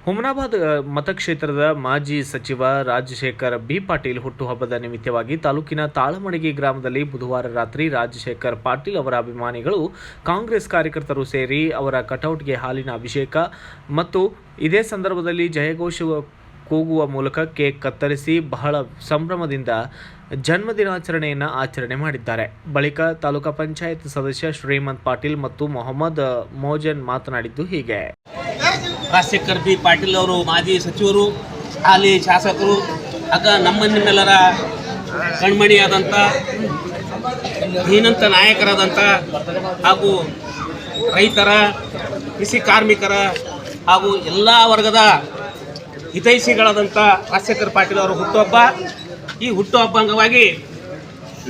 ಹುಮನಾಬಾದ್ ಮತಕ್ಷೇತ್ರದ ಮಾಜಿ ಸಚಿವ ರಾಜಶೇಖರ್ ಬಿ ಪಾಟೀಲ್ ಹುಟ್ಟುಹಬ್ಬದ ನಿಮಿತ್ತವಾಗಿ ತಾಲೂಕಿನ ತಾಳಮಣಗಿ ಗ್ರಾಮದಲ್ಲಿ ಬುಧವಾರ ರಾತ್ರಿ ರಾಜಶೇಖರ್ ಪಾಟೀಲ್ ಅವರ ಅಭಿಮಾನಿಗಳು ಕಾಂಗ್ರೆಸ್ ಕಾರ್ಯಕರ್ತರು ಸೇರಿ ಅವರ ಕಟೌಟ್ಗೆ ಹಾಲಿನ ಅಭಿಷೇಕ ಮತ್ತು ಇದೇ ಸಂದರ್ಭದಲ್ಲಿ ಜಯಘೋಷ ಕೂಗುವ ಮೂಲಕ ಕೇಕ್ ಕತ್ತರಿಸಿ ಬಹಳ ಸಂಭ್ರಮದಿಂದ ಜನ್ಮದಿನಾಚರಣೆಯನ್ನು ಆಚರಣೆ ಮಾಡಿದ್ದಾರೆ. ಬಳಿಕ ತಾಲೂಕಾ ಪಂಚಾಯತ್ ಸದಸ್ಯ ಶ್ರೀಮಂತ್ ಪಾಟೀಲ್ ಮತ್ತು ಮೊಹಮ್ಮದ್ ಮೋಜನ್ ಮಾತನಾಡಿದ್ದು ಹೀಗೆ. ರಾಜಶೇಖರ್ ಬಿ ಪಾಟೀಲ್ ಅವರು ಮಾಜಿ ಸಚಿವರು, ಹಾಲಿ ಶಾಸಕರು, ಆಗ ನಿಮ್ಮೆಲ್ಲರ ಕಣ್ಮಣಿಯಾದಂಥ ಧೀನಂತ ನಾಯಕರಾದಂಥ ಹಾಗೂ ರೈತರ, ಕೃಷಿ ಕಾರ್ಮಿಕರ ಹಾಗೂ ಎಲ್ಲ ವರ್ಗದ ಹಿತೈಷಿಗಳಾದಂಥ ರಾಜಶೇಖರ್ ಪಾಟೀಲ್ ಅವರ ಹುಟ್ಟುಹಬ್ಬ. ಈ ಹುಟ್ಟುಹಬ್ಬ ಅಂಗವಾಗಿ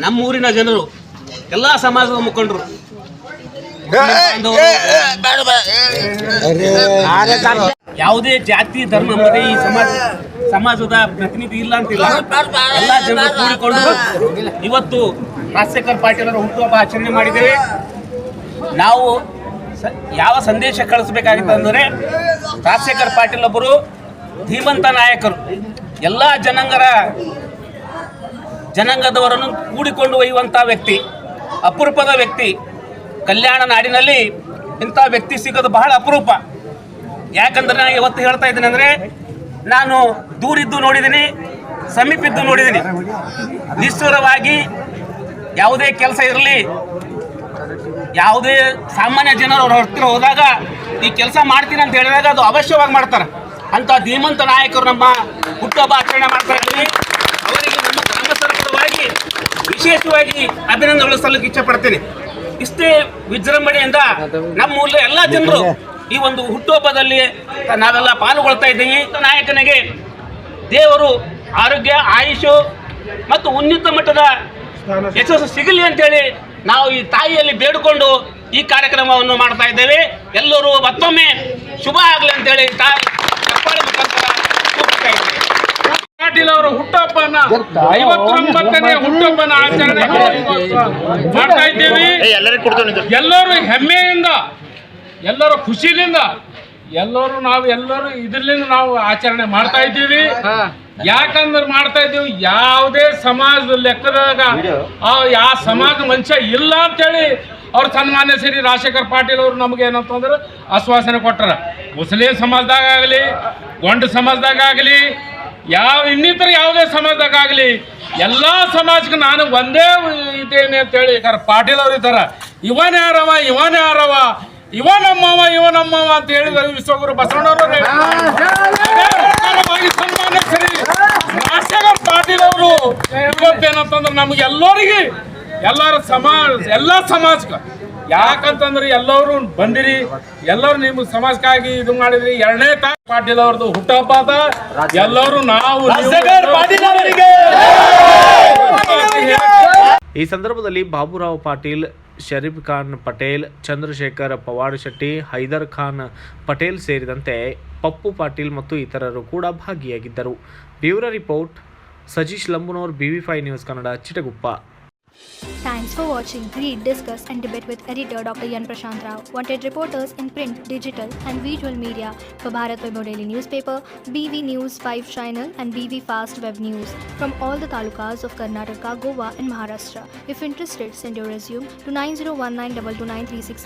ನಮ್ಮೂರಿನ ಜನರು, ಎಲ್ಲ ಸಮಾಜದ ಮುಖಂಡರು, ಯಾವುದೇ ಜಾತಿ ಧರ್ಮ ಎಂಬುದೇ ಈ ಸಮಾಜದ ಪ್ರತಿನಿಧಿ ಇಲ್ಲ ಅಂತಿಲ್ಲ. ಎಲ್ಲ ಜನರು ಕೂಡಿಕೊಂಡು ಇವತ್ತು ರಾಜಶೇಖರ್ ಪಾಟೀಲ್ ಅವರ ಹುಟ್ಟುಹಬ್ಬ ಆಚರಣೆ ಮಾಡಿದ್ದೇವೆ. ನಾವು ಯಾವ ಸಂದೇಶ ಕಳಿಸಬೇಕಾಗಿತ್ತು ಅಂದರೆ, ರಾಜಶೇಖರ್ ಪಾಟೀಲ್ ಒಬ್ಬರು ಧೀಮಂತ ನಾಯಕರು, ಎಲ್ಲ ಜನಾಂಗದವರನ್ನು ಕೂಡಿಕೊಂಡು ಒಯ್ಯುವಂಥ ವ್ಯಕ್ತಿ, ಅಪರೂಪದ ವ್ಯಕ್ತಿ. ಕಲ್ಯಾಣ ನಾಡಿನಲ್ಲಿ ಇಂಥ ವ್ಯಕ್ತಿ ಸಿಗೋದು ಬಹಳ ಅಪರೂಪ. ಯಾಕಂದ್ರೆ ನಾನು ಇವತ್ತು ಹೇಳ್ತಾ ಇದ್ದೀನಿ ಅಂದರೆ, ನಾನು ದೂರಿದ್ದು ನೋಡಿದ್ದೀನಿ, ಸಮೀಪಿದ್ದು ನೋಡಿದ್ದೀನಿ. ನಿಷ್ಠುರವಾಗಿ ಯಾವುದೇ ಕೆಲಸ ಇರಲಿ, ಯಾವುದೇ ಸಾಮಾನ್ಯ ಜನರು ಅವ್ರ ಹತ್ತಿರ ಹೋದಾಗ ಈ ಕೆಲಸ ಮಾಡ್ತೀನಿ ಅಂತ ಹೇಳಿದಾಗ ಅದು ಅವಶ್ಯವಾಗಿ ಮಾಡ್ತಾರೆ. ಅಂಥ ಧೀಮಂತ ನಾಯಕರು ನಮ್ಮ ಹುಟ್ಟುಹಬ್ಬ ಆಚರಣೆ ಮಾಡ್ತಾ ಇದ್ದೀವಿ. ಅವರಿಗೆ ನಮ್ಮ ಗ್ರಾಮಸ್ಥರ ಪರವಾಗಿ ವಿಶೇಷವಾಗಿ ಅಭಿನಂದನೆಗಳು ಸಲ್ಲಕ್ಕೆ ಇಚ್ಛೆ ಪಡ್ತೀನಿ. ಇಷ್ಟೇ ವಿಜೃಂಭಣೆಯಿಂದ ನಮ್ಮ ಊರಿನ ಎಲ್ಲ ಜನರು ಈ ಒಂದು ಹುಟ್ಟುಹಬ್ಬದಲ್ಲಿ ನಾವೆಲ್ಲ ಪಾಲ್ಗೊಳ್ತಾ ಇದ್ದೀವಿ. ನಾಯಕನಿಗೆ ದೇವರು ಆರೋಗ್ಯ, ಆಯುಷು ಮತ್ತು ಉನ್ನತ ಮಟ್ಟದ ಯಶಸ್ಸು ಸಿಗಲಿ ಅಂತೇಳಿ ನಾವು ಈ ತಾಯಿಯಲ್ಲಿ ಬೇಡಿಕೊಂಡು ಈ ಕಾರ್ಯಕ್ರಮವನ್ನು ಮಾಡ್ತಾ ಇದ್ದೇವೆ. ಎಲ್ಲರೂ ಮತ್ತೊಮ್ಮೆ ಶುಭ ಆಗಲಿ ಅಂತೇಳಿ ಚಪ್ಪಾಳೆ ಮುಖಾಂತರ ಕೂಗ್ತಾ ಇದ್ದೇವೆ. ಪಾಟೀಲ್ ಅವರ ಹುಟ್ಟುಹಬ್ಬನ 59ನೇ ಹುಟ್ಟುಹಬ್ಬನ ಆಚರಣೆ ಮಾಡ್ತಾ ಇದ್ದೇವೆ. ಎಲ್ಲರೂ ಹೆಮ್ಮೆಯಿಂದ, ಎಲ್ಲರೂ ಖುಷಿಯಿಂದ, ಎಲ್ಲರೂ ಇದರಿಂದ ನಾವು ಆಚರಣೆ ಮಾಡ್ತಾ ಇದ್ದೀವಿ. ಯಾಕಂದ್ರೆ ಮಾಡ್ತಾ ಇದ್ದೀವಿ, ಯಾವುದೇ ಸಮಾಜದ ಲೆಕ್ಕದಾಗ ಯಾವ ಸಮಾಜ ಮನುಷ್ಯ ಇಲ್ಲ ಅಂತೇಳಿ ಅವ್ರು ಸನ್ಮಾನ್ಯ ಶ್ರೀ ರಾಜಶೇಖರ್ ಪಾಟೀಲ್ ಅವರು ನಮ್ಗೆ ಏನಂತಂದ್ರೆ ಆಶ್ವಾಸನೆ ಕೊಟ್ಟಾರ. ಮುಸ್ಲಿಂ ಸಮಾಜದಾಗ ಆಗಲಿ, ಗೊಂಡು ಸಮಾಜದಾಗ ಆಗಲಿ, ಇನ್ನಿತರ ಯಾವುದೇ ಸಮಾಜದಾಗ ಆಗಲಿ, ಎಲ್ಲ ಸಮಾಜಕ್ಕೆ ನಾನು ಒಂದೇ ಇದ್ದೇನೆ ಅಂತೇಳಿ ಪಾಟೀಲ್ ಅವ್ರು ಇದ್ದಾರ. ಇವನೇ ಯಾರವ ಇವ ನಮ್ಮವ ಅಂತ ಹೇಳಿದರು ವಿಶ್ವಗುರು ಬಸವಣ್ಣವರು. ಸನ್ಮಾನ್ಯ ಶ್ರೀ ರಾಜಶೇಖರ್ ಪಾಟೀಲ್ ಅವರು ಇವತ್ತೇನಂತಂದ್ರೆ ನಮ್ಗೆ ಎಲ್ಲರಿಗೆ, ಎಲ್ಲ ಸಮಾಜಕ್ಕೆ, ಯಾಕಂತಂದ್ರೆ ಎಲ್ಲರೂ ಬಂದಿರಿ, ಎಲ್ಲರೂ ನಿಮ್ಗೆ ಸಮಾಜಕ್ಕಾಗಿ ಇದು ಮಾಡಿದ್ರಿ. 2ನೇ ಪಾಟೀಲ್ ಅವ್ರದ್ದು ಹುಟ್ಟುಹಬ್ಬ ಅದ. ಎಲ್ಲರೂ ನಾವು ಈ ಸಂದರ್ಭದಲ್ಲಿ ಬಾಬುರಾವ್ ಪಾಟೀಲ್, ಶರೀಫ್ ಖಾನ್ ಪಟೇಲ್, ಚಂದ್ರಶೇಖರ್ ಪವಾಡ್ ಶೆಟ್ಟಿ, ಹೈದರ್ ಖಾನ್ ಪಟೇಲ್ ಸೇರಿದಂತೆ ಪಪ್ಪು ಪಾಟೀಲ್ ಮತ್ತು ಇತರರು ಕೂಡ ಭಾಗಿಯಾಗಿದ್ದರು. Bureau report, Sajeesh Lambunor, BV5 news Kannada, Chitaguppa. Thanks for watching. Read, discuss and debate with editor Dr. Yan Prashant Rao. Wanted reporters in print, digital and visual media for Bharat Vaibhav Daily Newspaper, BV News 5 Channel and BV Fast Web News from all the talukas of Karnataka, Goa and Maharashtra. If interested, send your resume to 9019229369.